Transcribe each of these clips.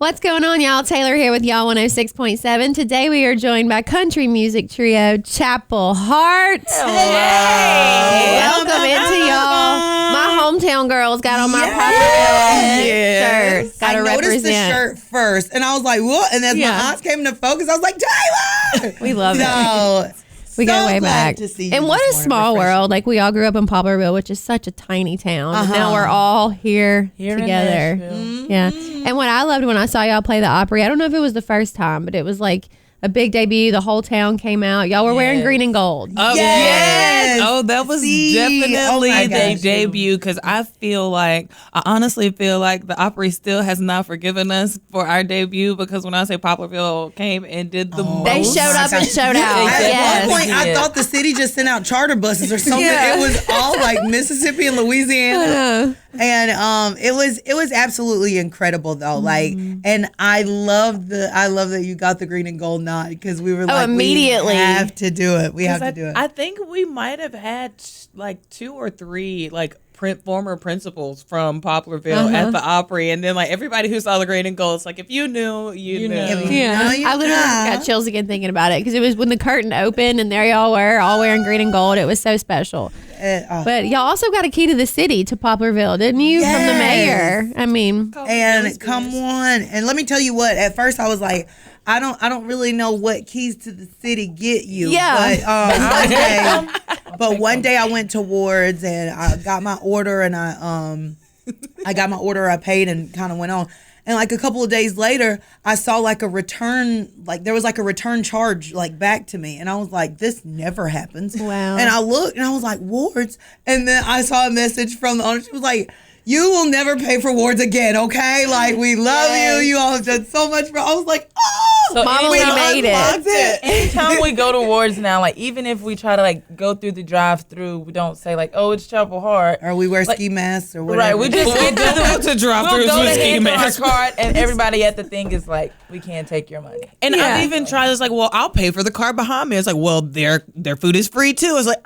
What's going on, y'all? Taylor here with y'all 106.7. Today we are joined by country music trio Chapel Hart. Hey! Welcome into y'all. My hometown girls got on my Poplarville shirt. Gotta I noticed represent. the shirt first, and I was like, "What?" And as my eyes came into focus, I was like, "Taylor!" We love it. So, We go way back. To see and you what a this morning. small Refreshing. world. Like, we all grew up in Poplarville, which is such a tiny town. And now we're all here together. Yeah. And what I loved when I saw y'all play the Opry, I don't know if it was the first time, but it was like a big debut. The whole town came out. Y'all were wearing green and gold. Oh, Yes. Oh, that was definitely the debut, because I honestly feel like the Opry still has not forgiven us for our debut, because when I say Poplarville came and did the most. They showed up and showed out. At Yes. one point, I thought the city just sent out charter buses or something. It was all like Mississippi and Louisiana. And it was absolutely incredible though. Like, and I love that you got the green and gold nod, because we were like, immediately. we have to do it. We have to do it. I think we might have had like 2 or 3 like former principals from Poplarville at the Opry, and then like everybody who saw the green and gold, it's like, if you knew, you knew. Yeah, No, you I literally got chills again thinking about it, because it was when the curtain opened and there y'all were all wearing green and gold. It was so special. But y'all also got a key to the city, to Poplarville, didn't you? From the mayor. I mean, and come on, and let me tell you what. At first, I was like, I don't really know what keys to the city get you. Yeah. But one day I went to Ward's and I got my order, and I got my order. I paid and kind of went on. And like a couple of days later, I saw like a return, like there was like a return charge like back to me. And I was like, this never happens. Wow. And I looked and I was like, Ward's. And then I saw a message from the owner. She was like, you will never pay for Wards again, okay? Like, we love you. You all have done so much for. I was like, oh, so Mama, we made it. Anytime we go to Wards now, like even if we try to like go through the drive-through, we don't say like, oh, it's Chapel Hart, or we wear ski masks or whatever. Right, we just We'll go to drive-throughs with ski masks. Our card, and everybody at the thing is like, we can't take your money. And I've even tried. It's like, well, I'll pay for the car behind me. It's like, well, their food is free too. It's like,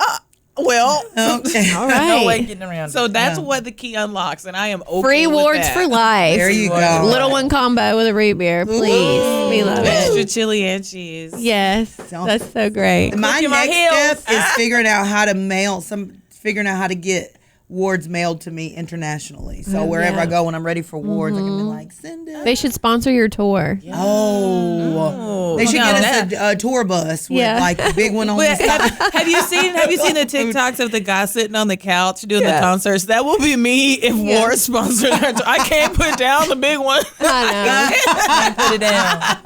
well, okay. All right. No way getting around. So that's what the key unlocks, and I am okay Free with Wards that. for life. There you go. Little one combo with a root beer, please. We love it. Extra chili and cheese. Yes, that's so great. My Cookie my next step heels. is figuring out how to get Wards mailed to me internationally. So wherever I go, when I'm ready for Wards, I can be like, send it. They should sponsor your tour. Oh, they should get us a tour bus with like a big one on the side. Have you seen the TikToks of the guy sitting on the couch doing the concerts? That will be me if War sponsored our tour. I can't put down the big one. I know. put it down.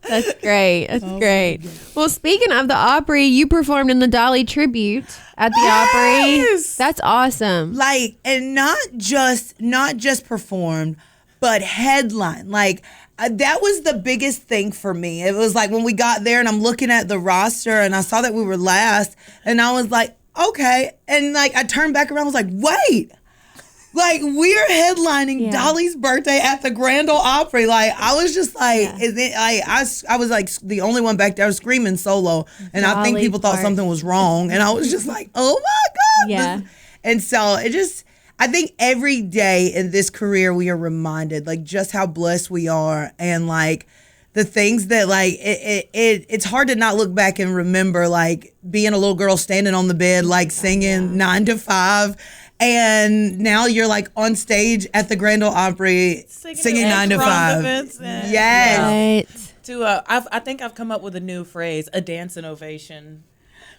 That's great. That's great. Well, speaking of the Opry, you performed in the Dolly tribute at the Opry. That's awesome. Like, and not just performed, but headline. Like, that was the biggest thing for me. It was like when we got there and I'm looking at the roster and I saw that we were last, and I was like, okay. And like I turned back around, I was like, wait. Like, we're headlining Dolly's birthday at the Grand Ole Opry. Like, I was just like, I was like the only one back there screaming solo. And I think people thought something was wrong. And I was just like, oh my God. Yeah. And so I think every day in this career, we are reminded like just how blessed we are. And like the things that like, it's hard to not look back and remember like being a little girl standing on the bed, like singing 9 to 5. And now you're like on stage at the Grand Ole Opry singing 9 to 5. Yes. Right. I think I've come up with a new phrase: a dancing ovation.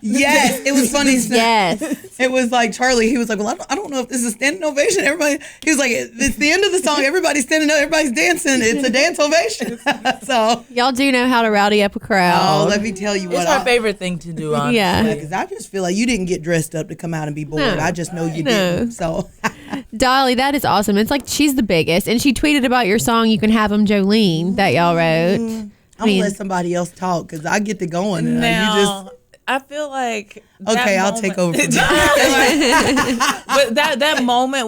Yes, it was funny. Yes. It was like Charlie. He was like, well, I don't know if this is a standing ovation. Everybody, he was like, it's the end of the song. Everybody's standing up. Everybody's dancing. It's a dance ovation. So y'all do know how to rowdy up a crowd. let me tell you what. It's my favorite thing to do, honestly. Yeah. Because I just feel like you didn't get dressed up to come out and be bored. No. I just know you didn't. So Dolly, that is awesome. It's like she's the biggest. And she tweeted about your song, You Can Have Him Jolene, that y'all wrote. I'm going to let somebody else talk because I get to going. And Now, I feel like I'll take over from that. But that moment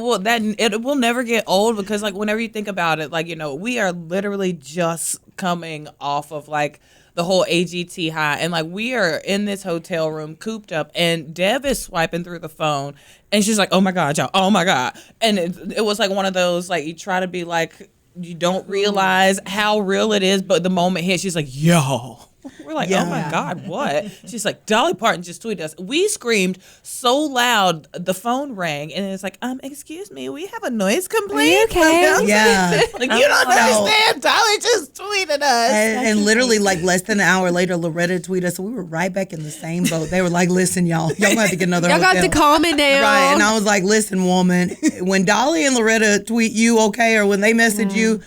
it will never get old, because like whenever you think about it, like, you know, we are literally just coming off of like the whole AGT high, and like we are in this hotel room cooped up, and Dev is swiping through the phone, and she's like, oh my God, y'all, oh my God. And it was like one of those, like, you try to be like you don't realize how real it is, but the moment hits, she's like, yo. We're like, oh my God, what? She's like, Dolly Parton just tweeted us. We screamed so loud, the phone rang, and it's like, excuse me, we have a noise complaint. Okay. Yeah. Like, you don't understand. Dolly just tweeted us. And literally, like, less than an hour later, Loretta tweeted us. So we were right back in the same boat. They were like, listen, y'all have to get another Y'all got hotel. to calm it down. Right. And I was like, listen, woman, when Dolly and Loretta tweet you, okay, or when they message you,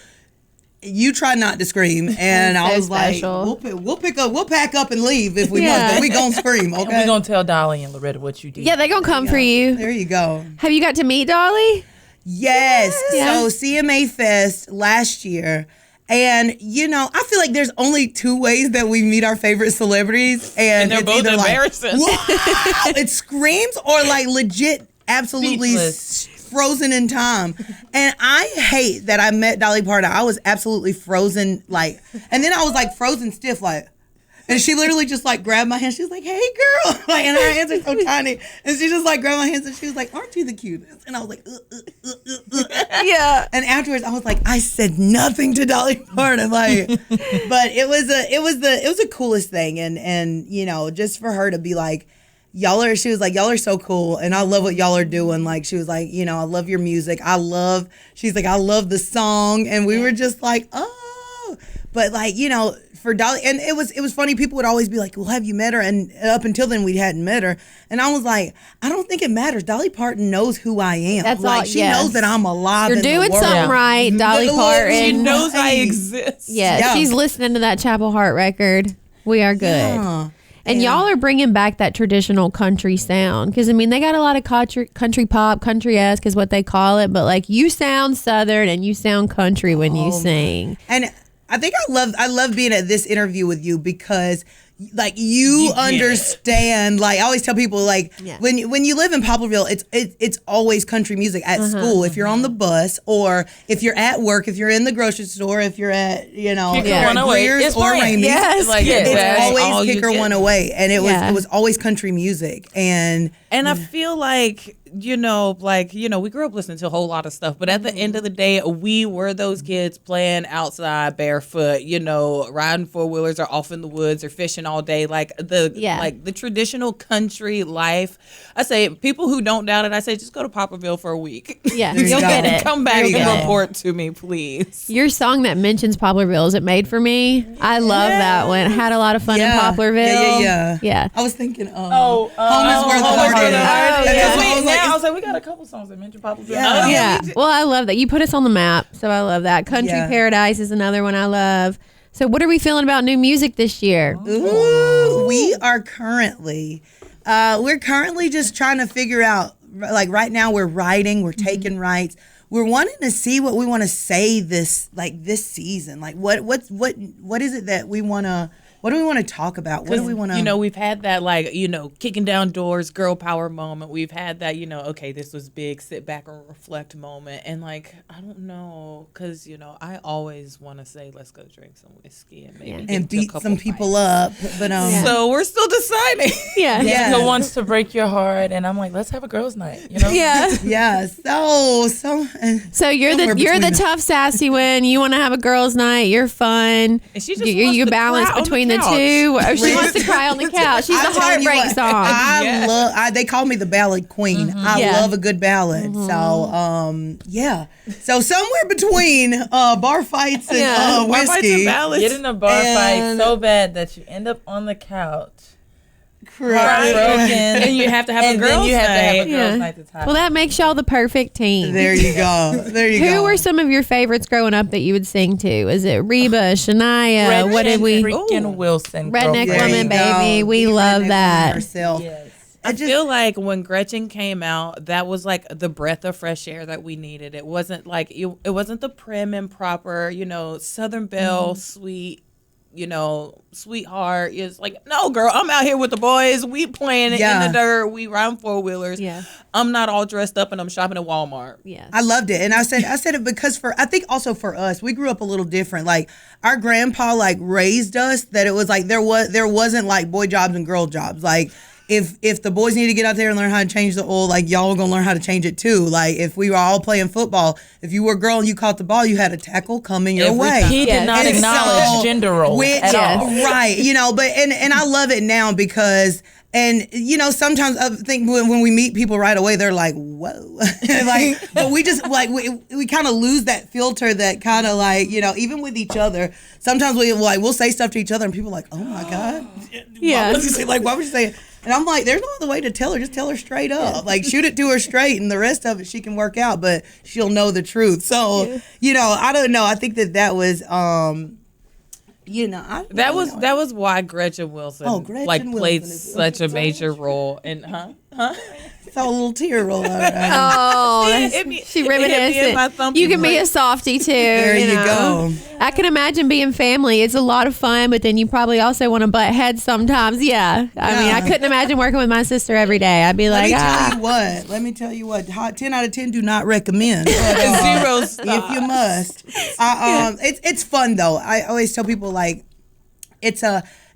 you try not to scream. And I was special. like, we'll pack up and leave if we must, but we gonna scream, okay? And we gonna tell Dolly and Loretta what you did. Yeah, they gonna come for you. There you go. Have you got to meet Dolly? Yes. Yeah. So CMA Fest last year. And, you know, I feel like there's only two ways that we meet our favorite celebrities. And they're it's both either embarrassing. Like, wow, it screams, or like legit, absolutely frozen in time. And I hate that I met Dolly Parton. I was absolutely frozen, like, and then I was like frozen stiff, like, and she literally just like grabbed my hand. She was like, hey girl. Like, and her hands are so tiny. And she just like grabbed my hands and she was like, aren't you the cutest? And I was like, Yeah. And afterwards I was like, I said nothing to Dolly Parton. Like, but it was the coolest thing. And you know, just for her to be like, she was like, y'all are so cool. And I love what y'all are doing. Like, she was like, you know, I love your music. She's like, I love the song. And we were just like, oh, but like, you know, for Dolly, and it was funny. People would always be like, well, have you met her? And up until then, we hadn't met her. And I was like, I don't think it matters. Dolly Parton knows who I am. That's like, all, she knows that I'm alive. You're in the doing world. something right, Dolly Parton. She knows I exist. Yeah, she's listening to that Chapel Hart record. We are good. Yeah. And y'all are bringing back that traditional country sound. Because, I mean, they got a lot of country pop, country-esque is what they call it. But, like, you sound Southern and you sound country when you sing. And I think I love being at this interview with you because like you understand. Like, I always tell people, like, when you live in Poplarville, it's always country music at school. If you're on the bus, or if you're at work, if you're in the grocery store, if you're at, you know, Greer's or Ramey's, Yes. Like, it's all always you Kicker get. 108, and it was always country music. And I feel like, you know, we grew up listening to a whole lot of stuff, but at the end of the day, we were those kids playing outside barefoot, you know, riding four-wheelers or off in the woods or fishing all day. Like the traditional country life. I say, people who don't doubt it, I say, just go to Poplarville for a week. Yeah, you'll get it. Come back and report to me, please. Your song that mentions Poplarville, is it Made for Me? I love that one. Had a lot of fun in Poplarville. Yeah. I was thinking, Home is Where where the the heart Heart is. Is. And that's what I was like, I was like, we got a couple songs that mention Poplarville. Yeah. Well, I love that. You put us on the map, so I love that. Country Paradise is another one I love. So what are we feeling about new music this year? Ooh, we are currently just trying to figure out, like, right now we're writing, we're taking writes. We're wanting to see what we want to say this season. Like, what is it that we want to, what do we want to talk about? What do we want to... You know, we've had that, like, you know, kicking down doors, girl power moment. We've had that, you know, okay, this was big, sit back and reflect moment. And, like, I don't know, because, you know, I always want to say, let's go drink some whiskey and maybe and beat some people up. But So we're still deciding. Yeah. Who wants to break your heart? And I'm like, let's have a girls' night, you know? Yeah. Yeah. So you're the tough, sassy one. You want to have a girls' night. You're fun. And she just you balance between the two. Or she wants to cry on the couch. She's the heartbreak song. They call me the ballad queen. I love a good ballad. So So somewhere between bar fights and whiskey. Get in a bar fight so bad that you end up on the couch. Heartbroken. And you have to have a girls' night to top. Well, that makes y'all the perfect team. There you go. Who were some of your favorites growing up that you would sing to? Is it Reba, Shania? What did we? Freaking Wilson. Redneck girlfriend. Woman, baby. We love that. Yes. I feel like when Gretchen came out, that was like the breath of fresh air that we needed. It wasn't like it wasn't the prim and proper, you know, Southern Belle, sweet, you know, sweetheart. It's like, no, girl, I'm out here with the boys. We playing it in the dirt. We riding four-wheelers. Yeah. I'm not all dressed up and I'm shopping at Walmart. Yeah. I loved it. And I said it because I think also for us, we grew up a little different. Like, our grandpa, like, raised us that it was like there wasn't like boy jobs and girl jobs. Like, if the boys need to get out there and learn how to change the oil, like y'all are gonna learn how to change it too. Like if we were all playing football, if you were a girl and you caught the ball, you had a tackle coming your way. He did not acknowledge gender roles at all. Right, but and I love it now because. And sometimes I think when we meet people right away, they're like, "Whoa!" But we just we kind of lose that filter that kind of even with each other. Sometimes we'll say stuff to each other, and people are like, "Oh my God, yeah." Why would you say it? And I'm like, "There's no other way to tell her. Just tell her straight up. Shoot it to her straight, and the rest of it she can work out, but she'll know the truth." So I don't know. I think that was. That was why Gretchen Wilson played such a major role in Saw a little tear roll out. She reminiscent. You can be a softie too. There you go. I can imagine being family. It's a lot of fun, but then you probably also want to butt heads sometimes. Yeah. I mean, I couldn't imagine working with my sister every day. I'd be like, Let me tell you what. 10 out of 10 do not recommend. But, 0 stars. If you must. It's fun though. I always tell people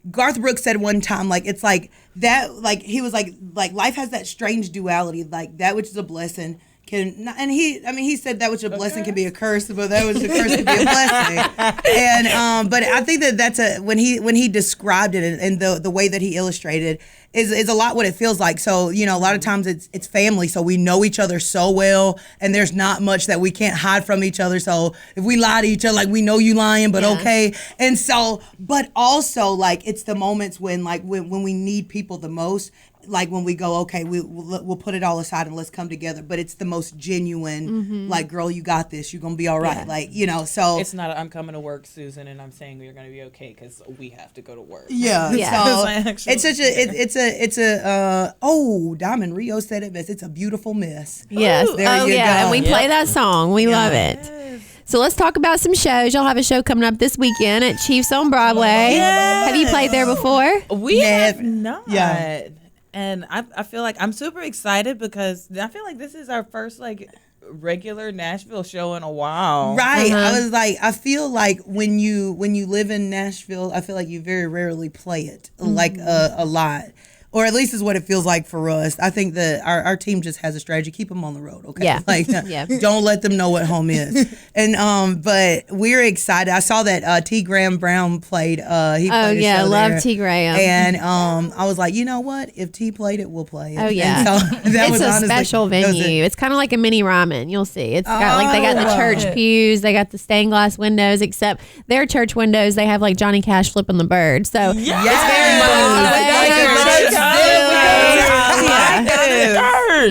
Garth Brooks said one time, it's like that, he was like life has that strange duality, that which is a blessing he said that which a blessing can be a curse, but that which is a curse can be a blessing. And but I think that's when he described it and the way that he illustrated is a lot what it feels like. So a lot of times it's family, so we know each other so well, and there's not much that we can't hide from each other. So if we lie to each other, we know you lying, but okay. And so, but also it's the moments when when we need people the most. When we go, okay, we'll put it all aside and let's come together. But it's the most genuine, girl, you got this. You're going to be all right. So. It's not I'm coming to work, Susan, and I'm saying you're going to be okay because we have to go to work. Yeah. So it's Diamond Rio said it best. It's a beautiful mess. Yes. There you go. And we play that song. We love it. So let's talk about some shows. Y'all have a show coming up this weekend at Chiefs on Broadway. Yes. Have you played there before? We have not. Yeah. And I feel like I'm super excited because I feel like this is our first regular Nashville show in a while. Right. I was I feel like when you live in Nashville, I feel like you very rarely play it a lot. Or at least is what it feels like for us. I think that our team just has a strategy. Keep them on the road, okay? Yeah. Don't let them know what home is. And but we're excited. I saw that T. Graham Brown played. He played a show love there. T. Graham. And I was like, you know what? If T played it, we'll play it. Oh yeah. And so it's a special venue. It's kind of like a mini Ryman. You'll see. It's got they got the church pews. They got the stained glass windows. Except their church windows, they have Johnny Cash flipping the bird. So it's very much.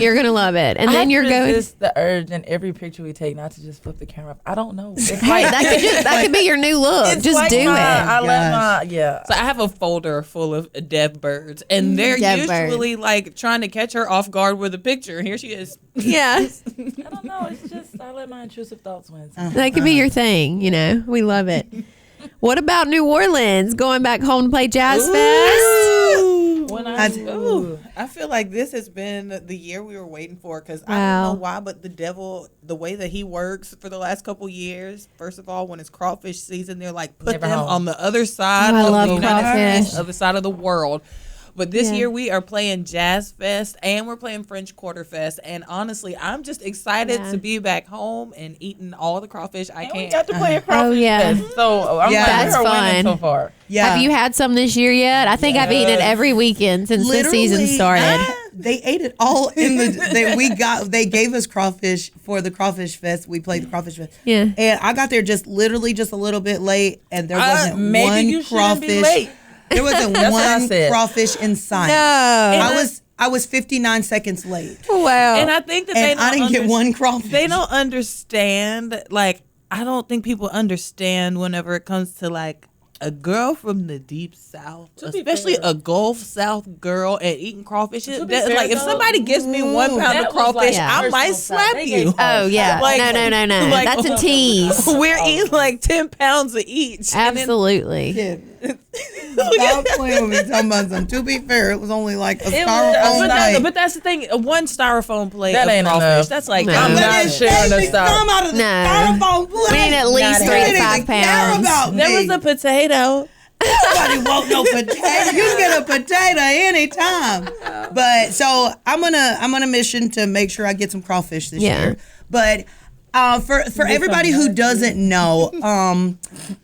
You're gonna love it, and then you're going. The urge in every picture we take not to just flip the camera up. I don't know. That could be your new look. Just do it. I love So I have a folder full of dead birds, and they're usually trying to catch her off guard with a picture. Here she is. Yeah. I don't know. It's just I let my intrusive thoughts win. That could be your thing. We love it. What about New Orleans? Going back home to play Jazz Fest? I feel like this has been the year we were waiting for because I don't know why, but the devil, the way that he works for the last couple years, first of all, when it's crawfish season, they're put them on the other side of the United States, other side of the world. But this year we are playing Jazz Fest and we're playing French Quarter Fest. And honestly, I'm just excited to be back home and eating all the crawfish I can. We got to play a crawfish fest. So that's fun so far. Yeah. Have you had some this year yet? I think I've eaten it every weekend since the season started. They ate it all in the. They gave us crawfish for the crawfish fest. We played the crawfish fest. Yeah, and I got there just a little bit late, and there wasn't one crawfish. Be late. There wasn't one crawfish in sight. No, I was 59 seconds late. Wow. And I think that I didn't get one crawfish. They don't understand. I don't think people understand whenever it comes to a girl from the deep south, especially a Gulf South girl, and eating crawfish. If somebody gives me 1 pound of crawfish, I might slap you. Oh yeah, no. That's a tease. We're eating 10 pounds of each. Absolutely. Stop playing with me talking about something. To be fair, it was only a styrofoam plate. But that's the thing. One styrofoam plate that of ain't crawfish. Enough. That's I'm not sharing the styrofoam. Styrofoam plate. We need at least 3 to 5 pounds. There was a potato. Nobody want no potato. You can get a potato anytime. But so I'm on a mission to make sure I get some crawfish this year. But for everybody who doesn't know,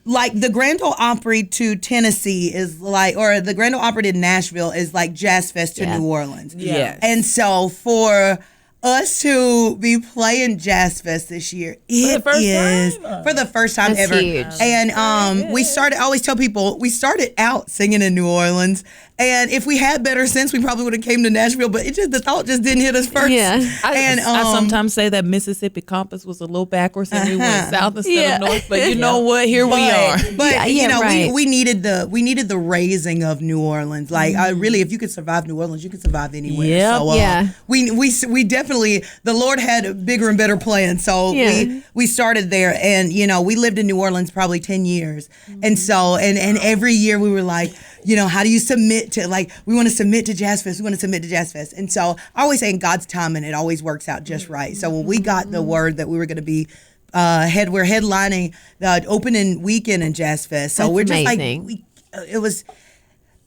like the Grand Ole Opry to Tennessee is like, or the Grand Ole Opry to Nashville is like Jazz Fest to New Orleans. Yes. And so for us to be playing Jazz Fest this year, it is for the first time That's ever. huge. And we started, I always tell people, we started out singing in New Orleans. And if we had better sense, we probably would have came to Nashville, but the thought just didn't hit us first. Yeah. I sometimes say that Mississippi compass was a little backwards and we went south instead of north, but you know what? Here we are. But we needed the raising of New Orleans. Like I really, if you could survive New Orleans, you could survive anywhere. Yep. So we definitely, the Lord had bigger and better plans. So we started there, and we lived in New Orleans probably 10 years, and so and every year we were like, how do you submit to, like, we want to submit to Jazz Fest. We want to submit to Jazz Fest. And so I always say in God's timing, it always works out just right. So when we got the word that we were going to be, we're headlining the opening weekend in Jazz Fest. So we're just amazing. it was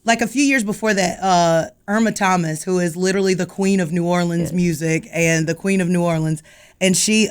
like a few years before that, Irma Thomas, who is literally the queen of New Orleans music and the queen of New Orleans. And she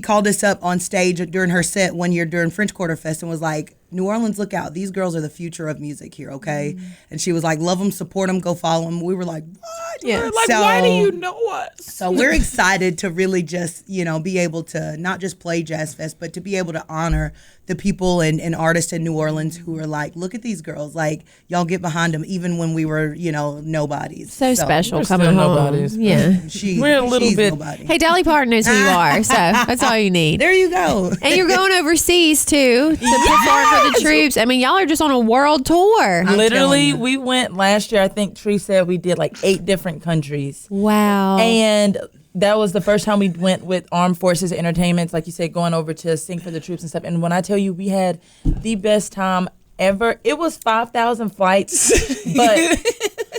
called us up on stage during her set one year during French Quarter Fest and was like, New Orleans, look out. These girls are the future of music here, okay? Mm-hmm. And she was like, love them, support them, go follow them. We were like, what? Yeah. Like, why do you know us? So we're excited to really just, be able to not just play Jazz Fest, but to be able to honor the people and artists in New Orleans who are like, look at these girls. Like, y'all get behind them even when we were, nobodies. So special coming home. Nobodies. Yeah. We're a little bit. Nobody. Hey, Dolly Parton knows who you are, so that's all you need. There you go. And you're going overseas, too, to perform for the troops. I mean, y'all are just on a world tour. Literally, we went last year, I think Tree said we did like 8 different countries. Wow. And that was the first time we went with Armed Forces Entertainment, like you said, going over to sing for the troops and stuff. And when I tell you, we had the best time ever. It was 5,000 flights, but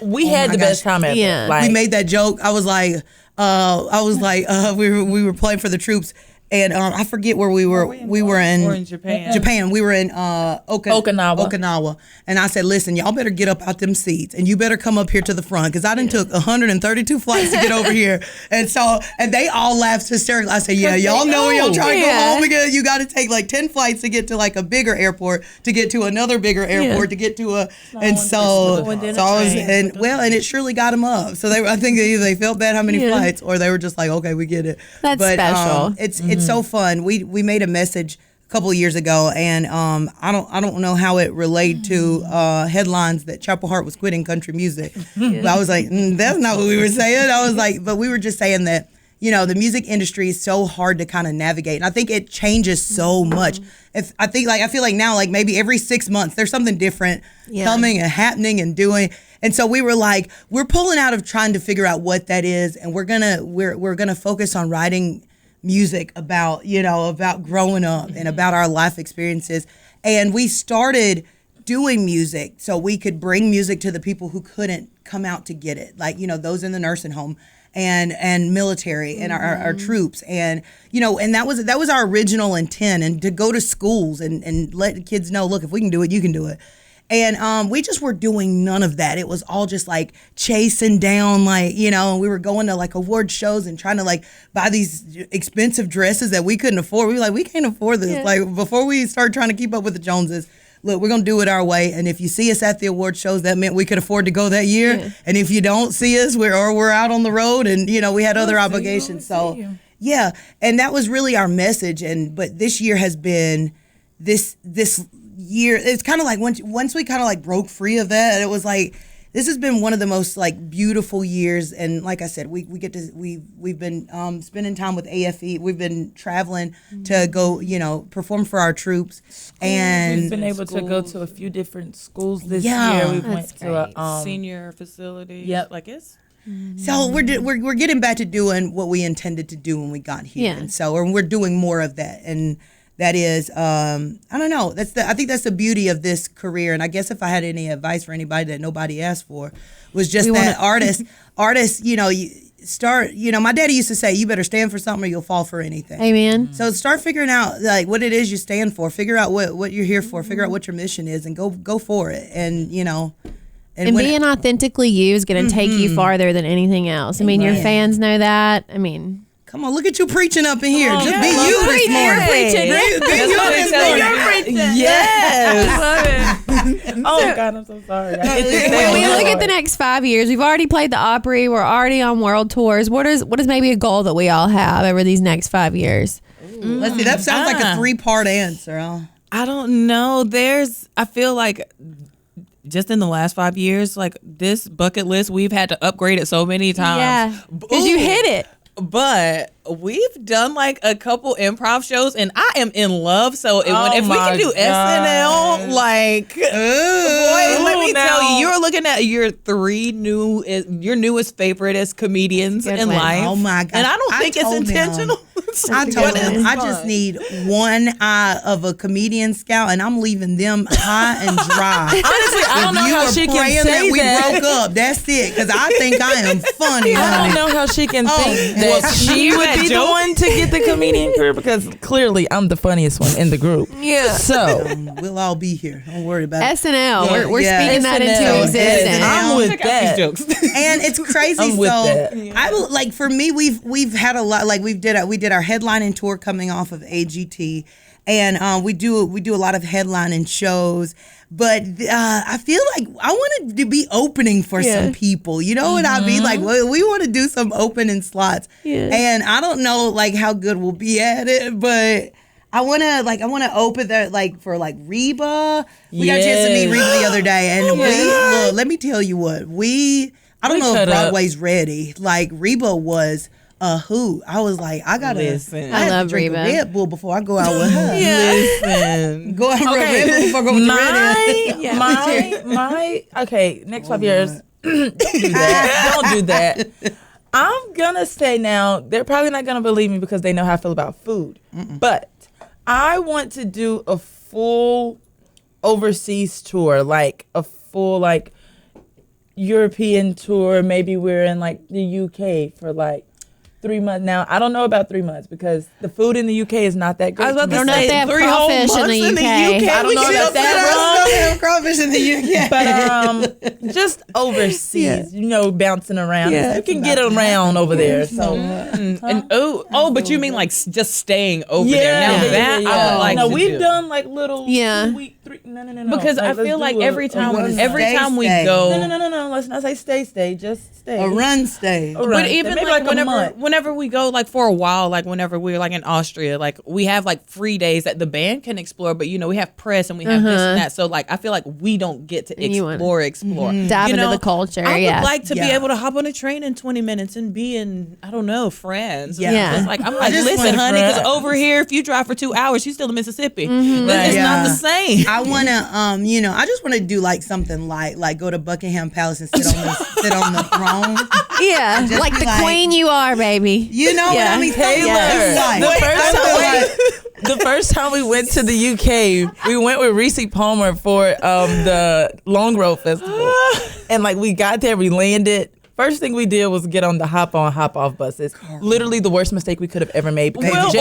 we had the best time ever. Yeah. We made that joke. I was like, we were playing for the troops. And I forget where we were. We were in Japan. We were in Okinawa. And I said, listen, y'all better get up out them seats, and you better come up here to the front, because I done took 132 flights to get over here. And they all laughed hysterically. I said, yeah, y'all know when y'all trying to go home again, you got to take like 10 flights to get to like a bigger airport, to get to another bigger airport, to get to a. And it surely got them up. So I think they felt bad how many flights, or they were just like, okay, we get it. That's special. It's so fun. We made a message a couple of years ago, and I don't know how it relayed to headlines that Chapel Hart was quitting country music. But I was like, that's not what we were saying. I was like, but we were just saying that the music industry is so hard to kind of navigate, and I think it changes so much. I feel like now, like maybe every 6 months, there's something different coming and happening and doing. And so we were like, we're pulling out of trying to figure out what that is, and we're gonna focus on writing music about growing up and about our life experiences. And we started doing music so we could bring music to the people who couldn't come out to get it, like those in the nursing home and military and our troops, and and that was our original intent, and to go to schools and let kids know, look, if we can do it, you can do it. And we just were doing none of that. It was all just like chasing down, like, we were going to like award shows and trying to like buy these expensive dresses that we couldn't afford. We were like, we can't afford this. Yeah. Like, before we started trying to keep up with the Joneses, look, we're going to do it our way. And if you see us at the award shows, that meant we could afford to go that year. Yeah. And if you don't see us, we're out on the road, and, we had other obligations. So, yeah. And that was really our message. But this year has been this year, it's kind of like once we kind of like broke free of that, it was like, this has been one of the most like beautiful years. And like I said, we've been spending time with AFE. We've been traveling to go, perform for our troops. And we've been able to go to a few different schools this year. We went to a senior facility. Yep. Like it's. So we're getting back to doing what we intended to do when we got here. Yeah. And so we're doing more of that. And that is, I don't know. I think that's the beauty of this career. And I guess if I had any advice for anybody that nobody asked for, was just artists, start, my daddy used to say, you better stand for something or you'll fall for anything. Amen. So start figuring out like what it is you stand for. Figure out what you're here for. Figure out what your mission is and go for it. And, And being authentically you is going to take you farther than anything else. I mean, your fans know that. I mean, come on, look at you preaching up in here. Just be you preaching. this morning. Preaching. Be you this morning. You're preaching. Yes. Oh God, I'm so sorry. When we look at the next 5 years, we've already played the Opry. We're already on world tours. What is maybe a goal that we all have over these next 5 years? Let's see. That sounds like a 3-part answer. I don't know. I feel like just in the last 5 years, like this bucket list, we've had to upgrade it so many times. Yeah, because you hit it. But we've done like a couple improv shows, and I am in love. So if we can do SNL, like, boy, let me tell you, you're looking at your newest favoriteest comedians in life. Oh my God! And I don't think it's intentional. I told him I just need one eye of a comedian scout, and I'm leaving them high and dry. Honestly, I don't know how she can say we broke up. That's it, because I think I am funny. I don't know how she can think that she would be the one to get the comedian career, because clearly I'm the funniest one in the group. Yeah. So we'll all be here. Don't worry about it. SNL. We're speaking that into existence. I'm with that. And it's crazy. I'm with that. I like, for me, we've had a lot. Like we did our headlining tour coming off of AGT, and we do a lot of headlining shows. But I feel like I wanted to be opening for some people. You know what I mean? Like, we want to do some opening slots. Yeah. And I don't know like how good we'll be at it, but I wanna open that like for like Reba. We got a chance to meet Reba the other day, and look, let me tell you what I don't know if Broadway's ready. Like, Reba was a hoot. I was like, I have to drink a Red Bull before I go out with her. Listen. Go out with Red Bull before I go with the Red. Next 5 years. Don't do that. Don't do that. I'm gonna say now, they're probably not gonna believe me because they know how I feel about food. But I want to do a full overseas tour, like a full like European tour. Maybe we're in like the UK for like 3 months. Now, I don't know about 3 months because the food in the UK is not that good. I was about to say, they have 3 whole crawfish months in the UK. I don't know about that They have crawfish in the UK. But just overseas, bouncing around. You can get around over there. So, but you mean like just staying over there? Now I would like to we've done like little 2 week, 3. No. Because I feel like every time we go. No. Let's not say stay. Just stay. A run stay. But even like whenever we go, like for a while, like whenever we're like in Austria, like we have like free days that the band can explore, but we have press and we have this and that. So like I feel like we don't get to explore. Dive into the culture. I would like to be able to hop on a train in 20 minutes and be in, I don't know, France. Yeah. It's like, I'm like, listen, honey, because over here, if you drive for 2 hours, you're still in Mississippi. It's not the same. I want to, I just want to do like something like go to Buckingham Palace and sit on the throne. Yeah, like the queen you are, baby. You know what I mean? Taylor, the first time we went to the UK, we went with Reese Palmer for the Long Road Festival. And like we got there, we landed. First thing we did was get on the hop-on, hop-off buses. Literally the worst mistake we could have ever made. Because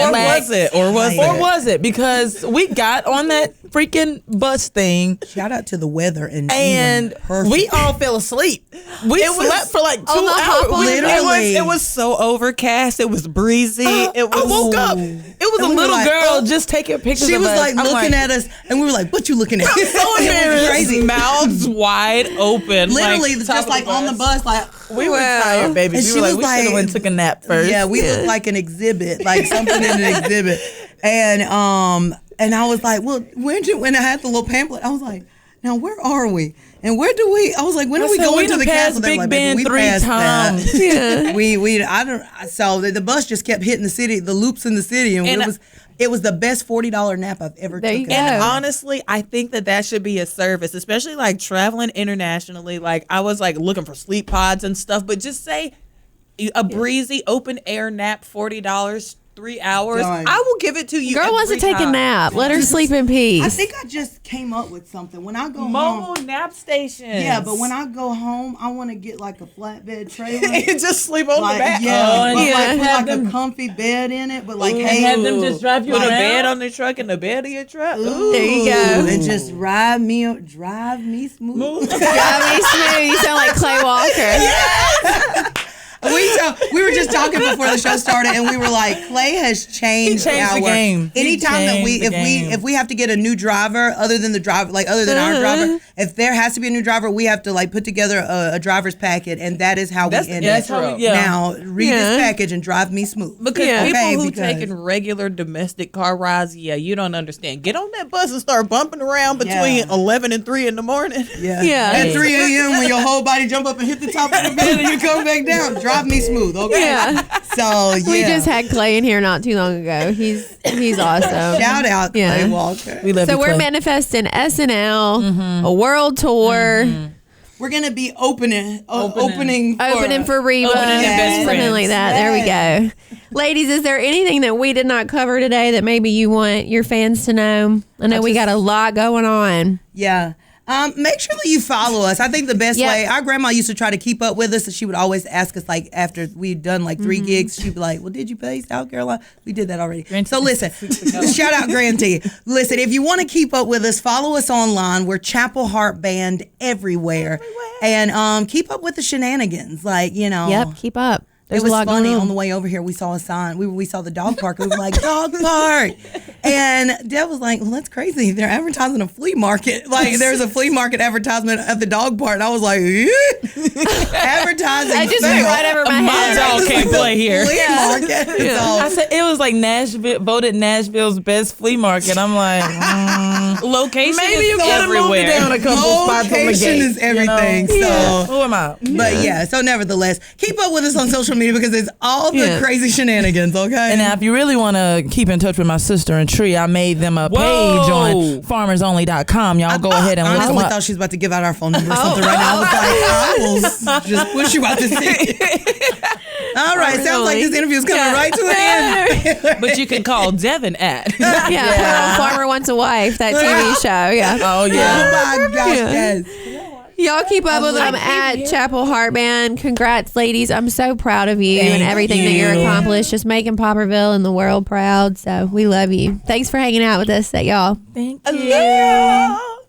Or was it? Because we got on that freaking bus thing. Shout out to the weather in and England. We all fell asleep. We slept for like 2 hours. Literally. It was so overcast. It was breezy. I woke up. It was a little girl just taking pictures. She of was us. like looking at us, and we were like, "What you looking at?" So embarrassed. Crazy, mouths wide open, literally just like on the bus, like. We were tired, baby. And we were like, we should have went and took a nap first. Yeah, we looked like an exhibit, like something in an exhibit. And I was like, well, when I had the little pamphlet, I was like, now where are we? And where do we? I was like, when are we going to the castle? Big like, Ben 3 times. Yeah. So the bus just kept hitting the city, the loops in the city, and it was the best $40 nap I've ever taken. And honestly, I think that should be a service, especially like traveling internationally. Like I was like looking for sleep pods and stuff, but just say a breezy open air nap, $40. 3 hours, Done. I will give it to you. Girl wants to take a time. nap. Let her sleep in peace. I think I just came up with something. When I go Mobile home, nap station. yeah, but when I go home, I want to get like a flatbed trailer. and just sleep on Like, the back. yeah, but yeah. like put Have like them- a comfy bed in it, but like And hey, have them just drive you Put a around. bed on the truck and the bed in your truck. Ooh. There you go. and just drive me smooth. Drive me smooth. You sound like Clay Walker. We were just talking before the show started, and we were like, Clay has changed, He changed the game. He Anytime that changed the game. if we have to get a new driver other than our driver, if there has to be a new driver, we have to like put together a driver's packet, and that is how we end that's it. how we- yeah. Now read this package and drive me smooth. Because Yeah. people Okay, who because- taking regular domestic car rides, you don't understand. Get on that bus and start bumping around between Yeah. 11 and 3 in the morning. Yeah. Yeah. At 3 a.m. when your whole body jump up and hit the top of the bed and you come back down, drive me smooth, okay? Yeah. So yeah. We just had Clay in here not too long ago. He's awesome. Shout out Yeah. Clay Walker. We love So you, we're Clay. manifesting SNL, a world tour, We're gonna be opening for Reba, Opening in Best something Friends. like that. There we go. Ladies, is there anything that we did not cover today that maybe you want your fans to know? I know we got a lot going on. Yeah. Make sure that you follow us. I think the best Yep. way, our grandma used to try to keep up with us, and she would always ask us, like, after we'd done like 3 gigs, she'd be like, well, did you play South Carolina? We did that already. So listen, shout out Grantee. Listen, if you want to keep up with us, follow us online. We're Chapel Hart Band everywhere. And keep up with the shenanigans. Like, Yep, keep up. There's It was a lot funny going on the way over here. We saw a sign. We saw the dog park. We were like, dog park. And Deb was like, well, that's crazy. They're advertising a flea market. Like, there's a flea market advertisement at the dog park. And I was like, advertising. That just went right over my My head. dog can't play here. Flea market. I So, said it was like Nashville, voted Nashville's best flea market. I'm like, Location maybe is you could have moved everywhere. it down a couple spots on the location gate. is everything. You know? So. Who am I? But yeah, so nevertheless, keep up with us on social media because it's all the Yeah. crazy shenanigans, okay? And now, if you really want to keep in touch with my sister and Trea, I made them a page on farmersonly.com. Y'all go ahead and I look them honestly up. thought she was about to give out our phone number or something right now. I was like, I will just push you out the city. All right, sounds like this interview is coming right to an end. But you can call Devin at. Yeah, Farmer Wants a Wife, that TV show. Yeah. Oh, Oh yeah. my gosh, Yeah. yes. Y'all keep up with them at Chapel Hart Band. Congrats, ladies. I'm so proud of you and everything that you're accomplished. Just making Poplarville and the world proud. So we love you. Thanks for hanging out with us, y'all. Thank I you. love you.